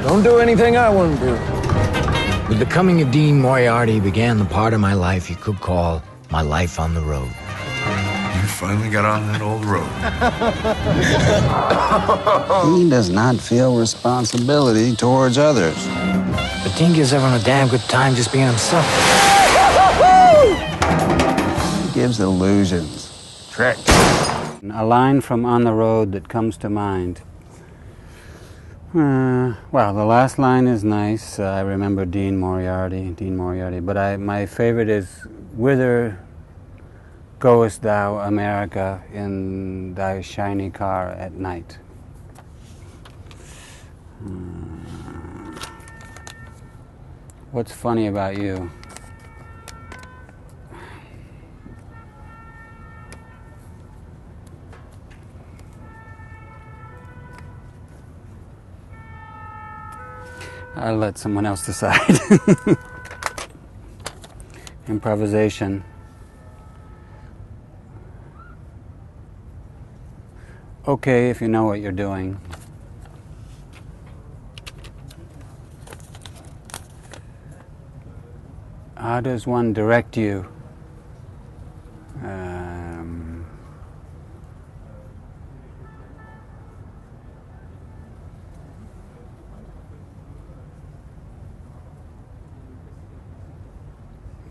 Don't do anything I wouldn't do. With the coming of Dean Moriarty began the part of my life you could call my life on the road. You finally got on that old road. He does not feel responsibility towards others. But Dean gives everyone a damn good time just being himself. He gives illusions, tricks. A line from On the Road that comes to mind. Well, the last line is nice. I remember Dean Moriarty. But my favorite is, "Whither goest thou, America, in thy shiny car at night?" What's funny about you? I'll let someone else decide. Improvisation. Okay if you know what you're doing. How does one direct you?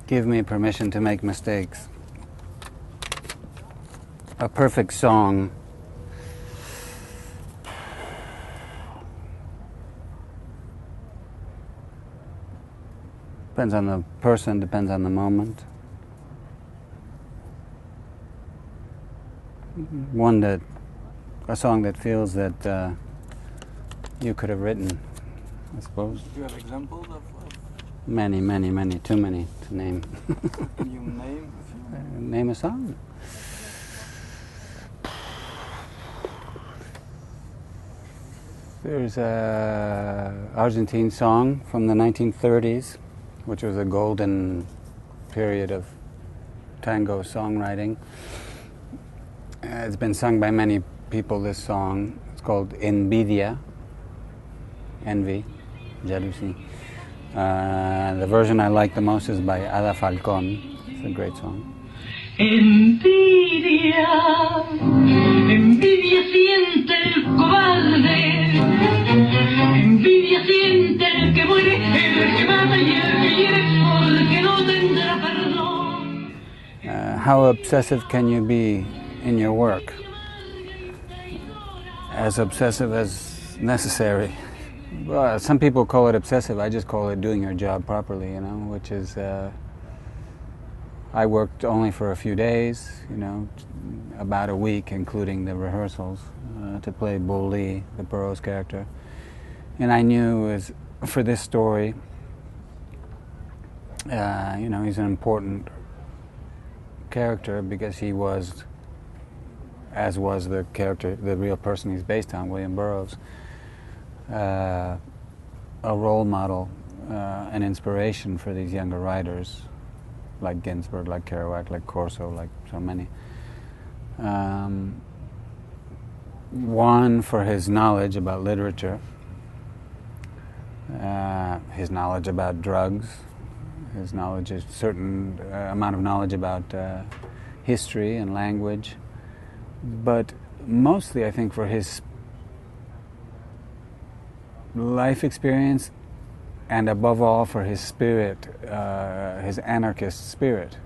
Give me permission to make mistakes. A perfect song. Depends on the person, depends on the moment. A song that feels that you could have written, I suppose. Do you have examples of? Many, too many to name. Can you name a few? Name a song. There's an Argentine song from the 1930s, which was a golden period of tango songwriting. It's been sung by many people, this song. It's called Envidia, envy, jealousy. The version I like the most is by Ada Falcón. It's a great song. Envidia, envidia siente el cobarde, envidia siente el que muere, el que mata y el que hiere, porque no tendrá perdón. How obsessive can you be in your work? As obsessive as necessary. Well, some people call it obsessive. I just call it doing your job properly, which is, I worked only for a few days, about a week, including the rehearsals, to play Bull Lee, the Burroughs character. And I knew for this story, he's an important character because he was, as was the character, the real person he's based on, William Burroughs, a role model, an inspiration for these younger writers, like Ginsberg, like Kerouac, like Corso, like so many. One, for his knowledge about literature, his knowledge about drugs, his knowledge, a certain amount of knowledge about history and language, but mostly I think for his life experience, and above all for his spirit, his anarchist spirit.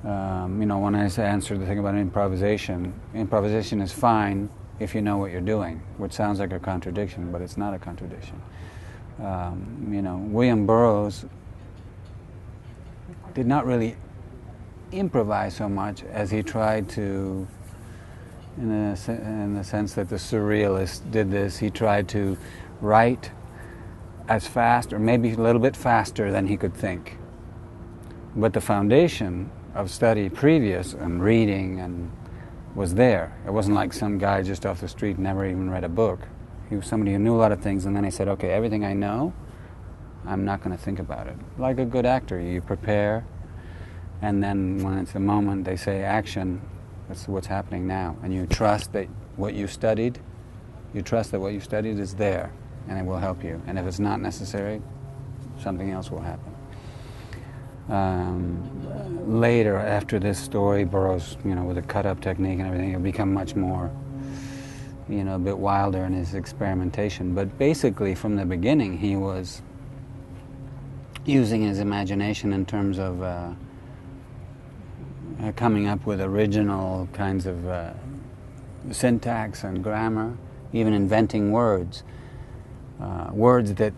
When I answer the thing about improvisation is fine if you know what you're doing, which sounds like a contradiction, but it's not a contradiction. William Burroughs did not really improvise so much as he tried to, in the sense that the surrealists did this, he tried to write as fast, or maybe a little bit faster than he could think. But the foundation of study previous and reading and was there. It wasn't like some guy just off the street never even read a book. He was somebody who knew a lot of things, and then he said, okay, everything I know, I'm not going to think about it. Like a good actor, you prepare, and then when it's the moment they say action, that's what's happening now. And you trust that what you studied, you trust that what you studied is there, and it will help you. And if it's not necessary, something else will happen. Later, after this story, Burroughs, with a cut-up technique and everything, he'll become much more, a bit wilder in his experimentation. But basically, from the beginning, he was using his imagination in terms of coming up with original kinds of syntax and grammar, even inventing words. Words that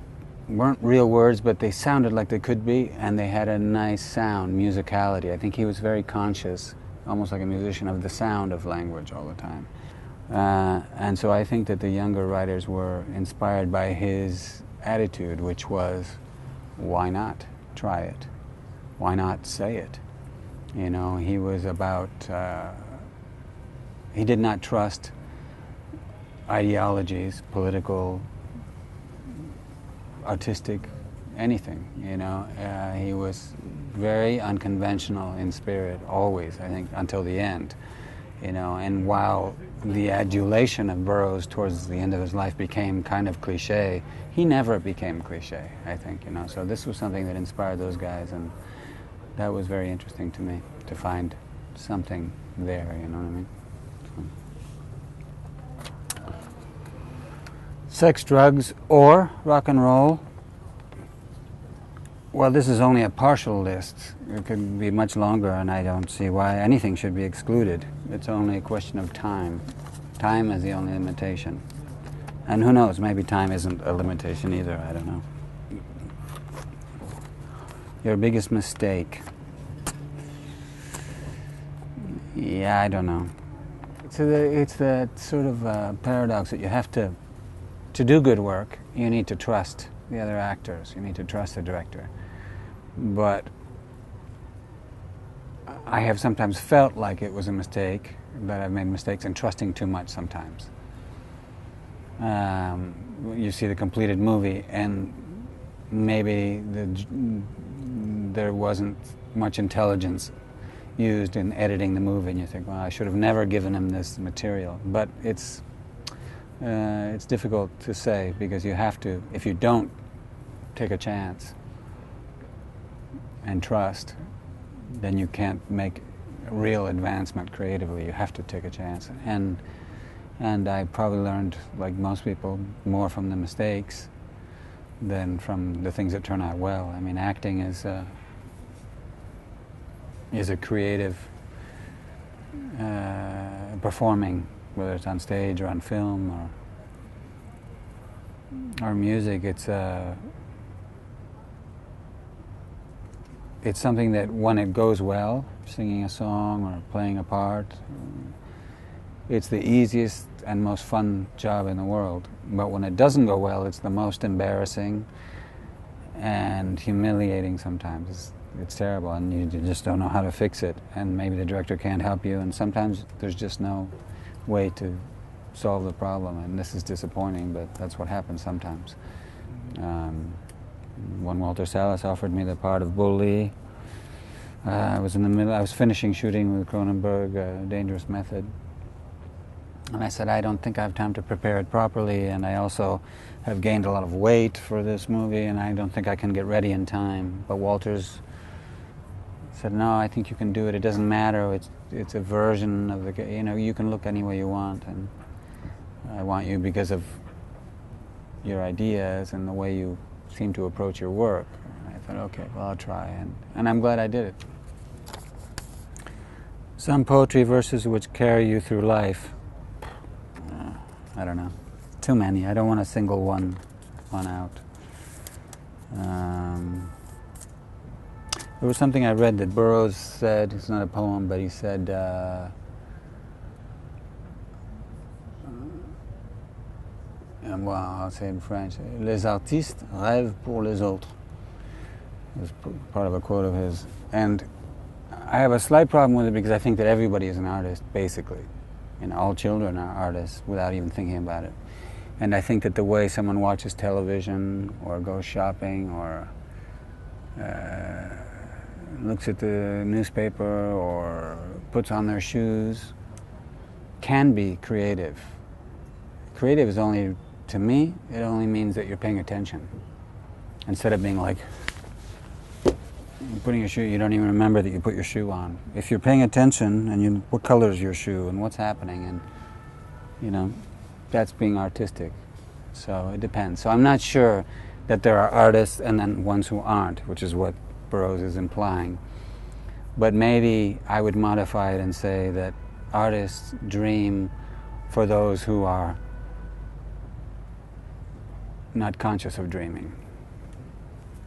weren't real words, but they sounded like they could be, and they had a nice sound, musicality. I think he was very conscious, almost like a musician, of the sound of language all the time. And so I think that the younger writers were inspired by his attitude, which was, why not try it? Why not say it? He was about, he did not trust ideologies, political, artistic, anything, he was very unconventional in spirit, always, I think, until the end, and while the adulation of Burroughs towards the end of his life became kind of cliche, he never became cliche, I think, so this was something that inspired those guys, and that was very interesting to me, to find something there, you know what I mean? Sex, drugs, or rock and roll. Well, this is only a partial list. It could be much longer, and I don't see why anything should be excluded. It's only a question of time. Time is the only limitation. And who knows, maybe time isn't a limitation either, I don't know. Your biggest mistake. Yeah, I don't know. It's that sort of paradox that you have to do good work, you need to trust the other actors, you need to trust the director. But I have sometimes felt like it was a mistake, that I've made mistakes in trusting too much sometimes. You see the completed movie, and maybe there wasn't much intelligence used in editing the movie, and you think, well, I should have never given him this material. But it's difficult to say, because you have to, if you don't take a chance and trust, then you can't make real advancement creatively. You have to take a chance. And I probably learned, like most people, more from the mistakes than from the things that turn out well. I mean, acting is a creative performing, whether it's on stage or on film or music. It's something that when it goes well, singing a song or playing a part, it's the easiest and most fun job in the world. But when it doesn't go well, it's the most embarrassing and humiliating sometimes. It's terrible, and you just don't know how to fix it, and maybe the director can't help you, and sometimes there's just no way to solve the problem, and this is disappointing, but that's what happens sometimes. When Walter Salles offered me the part of Bully, I was finishing shooting with Cronenberg, Dangerous Method, and I said, I don't think I have time to prepare it properly, and I also have gained a lot of weight for this movie, and I don't think I can get ready in time. But Walter's said, no, I think you can do it. It doesn't matter. It's a version of the, you can look any way you want, and I want you because of your ideas and the way you seem to approach your work. And I thought, okay, well, I'll try, and I'm glad I did it. Some poetry verses which carry you through life. I don't know. Too many. I don't want to single one out. There was something I read that Burroughs said. It's not a poem, but he said, well, I'll say it in French, les artistes rêvent pour les autres. It was part of a quote of his. And I have a slight problem with it because I think that everybody is an artist, basically. All children are artists without even thinking about it. And I think that the way someone watches television or goes shopping or looks at the newspaper or puts on their shoes can be creative. Creative is only, to me, it only means that you're paying attention. Instead of being like, putting your shoe, you don't even remember that you put your shoe on. If you're paying attention and what color is your shoe and what's happening, and you know, that's being artistic. So it depends. So I'm not sure that there are artists and then ones who aren't, which is what Burroughs is implying. But maybe I would modify it and say that artists dream for those who are not conscious of dreaming.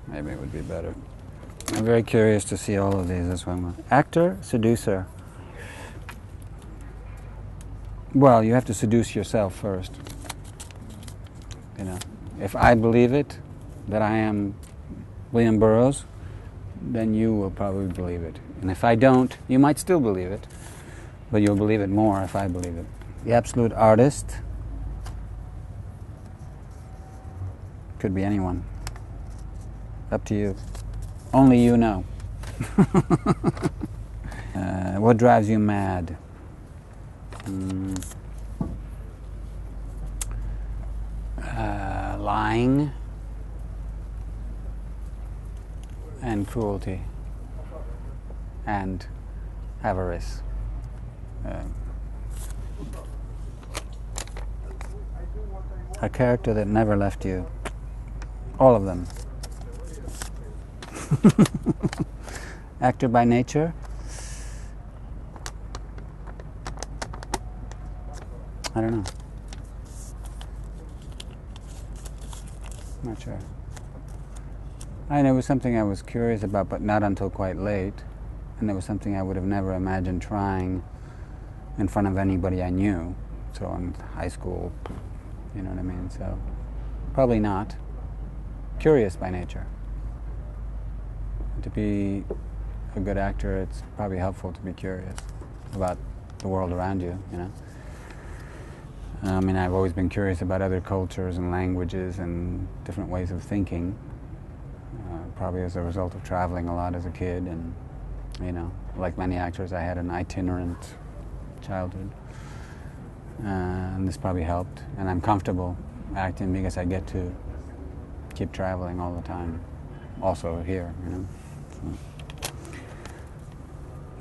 Maybe it would be better. I'm very curious to see all of these. That's why I'm actor, seducer. Well, you have to seduce yourself first. You know, if I believe it, that I am William Burroughs, then you will probably believe it. And if I don't, you might still believe it, but you'll believe it more if I believe it. The absolute artist could be anyone. Up to you. Only you know. What drives you mad? Lying and cruelty and avarice. A character that never left you. All of them. Actor by nature? I don't know. Not sure. It was something I was curious about, but not until quite late. And it was something I would have never imagined trying in front of anybody I knew. So in high school, you know what I mean? So probably not. Curious by nature. To be a good actor, it's probably helpful to be curious about the world around you, you know? I mean, I've always been curious about other cultures and languages and different ways of thinking, probably as a result of traveling a lot as a kid. And, you know, like many actors, I had an itinerant childhood. And this probably helped. And I'm comfortable acting because I get to keep traveling all the time, also here, you know. So.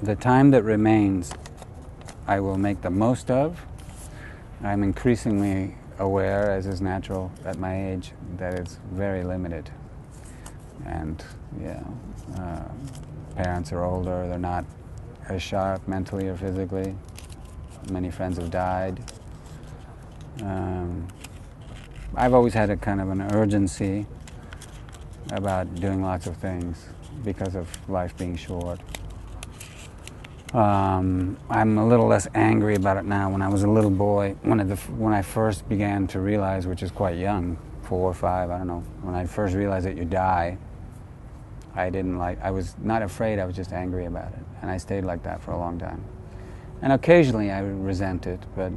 The time that remains, I will make the most of. I'm increasingly aware, as is natural at my age, that it's very limited. And, yeah, parents are older, they're not as sharp mentally or physically. Many friends have died. I've always had a kind of an urgency about doing lots of things because of life being short. I'm a little less angry about it now. When I was a little boy, when I first began to realize, which is quite young, 4 or 5, I don't know, when I first realized that you die, I was not afraid, I was just angry about it. And I stayed like that for a long time. And occasionally I resent it, but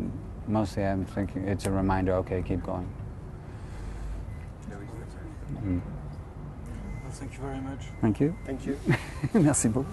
mostly I'm thinking it's a reminder, okay, keep going. Well, thank you very much. Thank you. Thank you. Merci beaucoup.